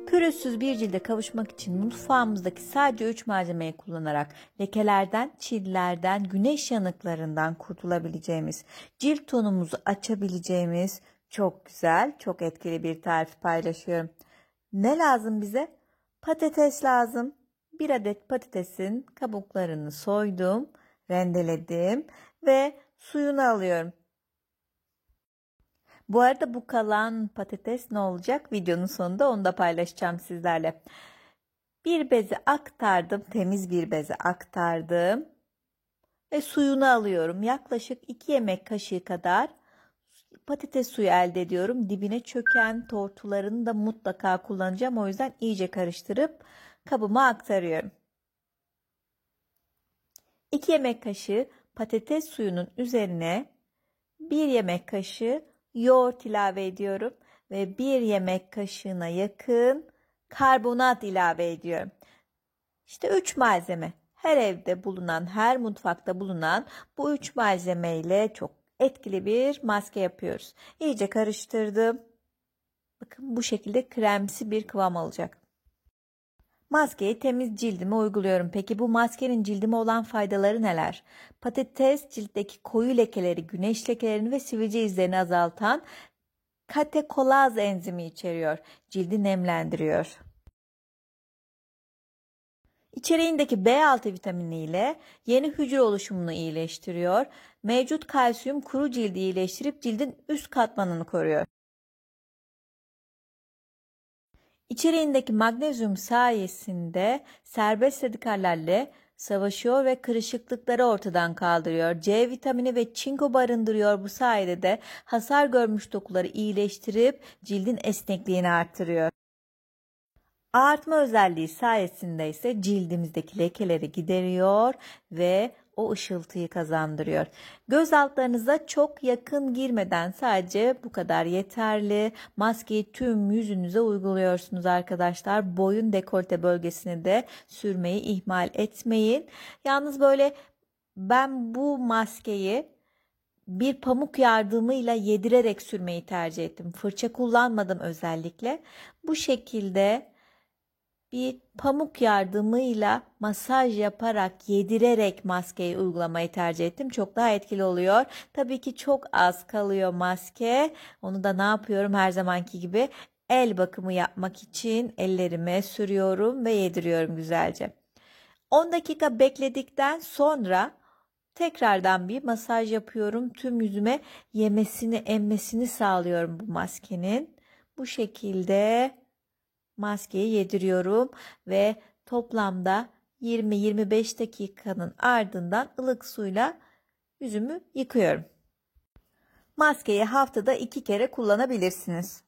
Pürüzsüz bir cilde kavuşmak için mutfağımızdaki sadece 3 malzemeyi kullanarak lekelerden, çillerden, güneş yanıklarından kurtulabileceğimiz, cilt tonumuzu açabileceğimiz çok güzel, çok etkili bir tarif paylaşıyorum. Ne lazım bize? Patates lazım. 1 adet patatesin kabuklarını soydum, rendeledim ve suyunu alıyorum. Bu arada bu kalan patates ne olacak? Videonun sonunda onu da paylaşacağım sizlerle. Bir beze aktardım. Temiz bir beze aktardım. Ve suyunu alıyorum. Yaklaşık 2 yemek kaşığı kadar patates suyu elde ediyorum. Dibine çöken tortularını da mutlaka kullanacağım. O yüzden iyice karıştırıp kabıma aktarıyorum. 2 yemek kaşığı patates suyunun üzerine 1 yemek kaşığı yoğurt ilave ediyorum ve 1 yemek kaşığına yakın karbonat ilave ediyorum. İşte 3 malzeme. Her evde bulunan, her mutfakta bulunan bu 3 malzeme ile çok etkili bir maske yapıyoruz. İyice karıştırdım. Bakın bu şekilde kremsi bir kıvam alacak. Maskeyi temiz cildime uyguluyorum. Peki bu maskenin cildime olan faydaları neler? Patates ciltteki koyu lekeleri, güneş lekelerini ve sivilce izlerini azaltan katekolaz enzimi içeriyor. Cildi nemlendiriyor. İçeriğindeki B6 vitamini ile yeni hücre oluşumunu iyileştiriyor. Mevcut kalsiyum kuru cildi iyileştirip cildin üst katmanını koruyor. İçeriğindeki magnezyum sayesinde serbest radikallerle savaşıyor ve kırışıklıkları ortadan kaldırıyor. C vitamini ve çinko barındırıyor. Bu sayede de hasar görmüş dokuları iyileştirip cildin esnekliğini artırıyor. Artma özelliği sayesinde ise cildimizdeki lekeleri gideriyor ve o ışıltıyı kazandırıyor. Göz altlarınıza çok yakın girmeden sadece bu kadar yeterli. Maskeyi tüm yüzünüze uyguluyorsunuz arkadaşlar. Boyun dekolte bölgesine de sürmeyi ihmal etmeyin. Yalnız böyle ben bu maskeyi bir pamuk yardımıyla yedirerek sürmeyi tercih ettim. Fırça kullanmadım özellikle. Bu şekilde bir pamuk yardımıyla masaj yaparak, yedirerek maskeyi uygulamayı tercih ettim. Çok daha etkili oluyor. Tabii ki çok az kalıyor maske. Onu da ne yapıyorum her zamanki gibi el bakımı yapmak için ellerime sürüyorum ve yediriyorum güzelce. 10 dakika bekledikten sonra tekrardan bir masaj yapıyorum. Tüm yüzüme yemesini, emmesini sağlıyorum bu maskenin. Bu şekilde maskeyi yediriyorum ve toplamda 20-25 dakikanın ardından ılık suyla yüzümü yıkıyorum. Maskeyi haftada 2 kere kullanabilirsiniz.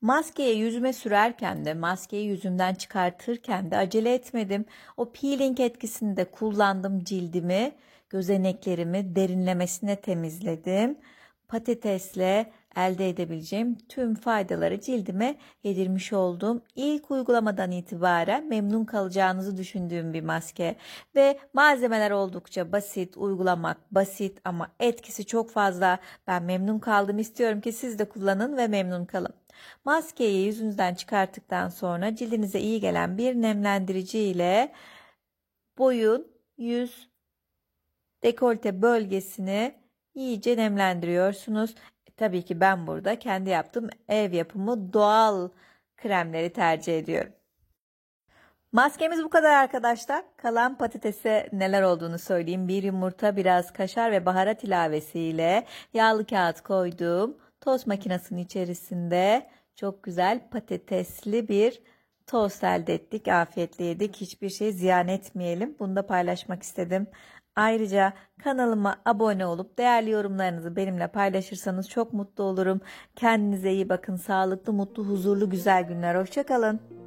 Maskeyi yüzüme sürerken de maskeyi yüzümden çıkartırken de acele etmedim. O peeling etkisini de kullandım cildimi, gözeneklerimi derinlemesine temizledim. Patatesle elde edebileceğim tüm faydaları cildime yedirmiş oldum. İlk uygulamadan itibaren memnun kalacağınızı düşündüğüm bir maske ve malzemeler oldukça basit, uygulamak basit ama etkisi çok fazla. Ben memnun kaldım, istiyorum ki siz de kullanın ve memnun kalın. Maskeyi yüzünüzden çıkarttıktan sonra cildinize iyi gelen bir nemlendirici ile boyun, yüz, dekolte bölgesini iyice nemlendiriyorsunuz. Tabii ki ben burada kendi yaptığım ev yapımı doğal kremleri tercih ediyorum. Maskemiz bu kadar arkadaşlar. Kalan patatese neler olduğunu söyleyeyim. Bir yumurta, biraz kaşar ve baharat ilavesiyle yağlı kağıt koydum. Tost makinesinin içerisinde çok güzel patatesli bir tost elde ettik. Afiyetle yedik. Hiçbir şey ziyan etmeyelim. Bunu da paylaşmak istedim. Ayrıca kanalıma abone olup değerli yorumlarınızı benimle paylaşırsanız çok mutlu olurum. Kendinize iyi bakın. Sağlıklı, mutlu, huzurlu, güzel günler. Hoşça kalın.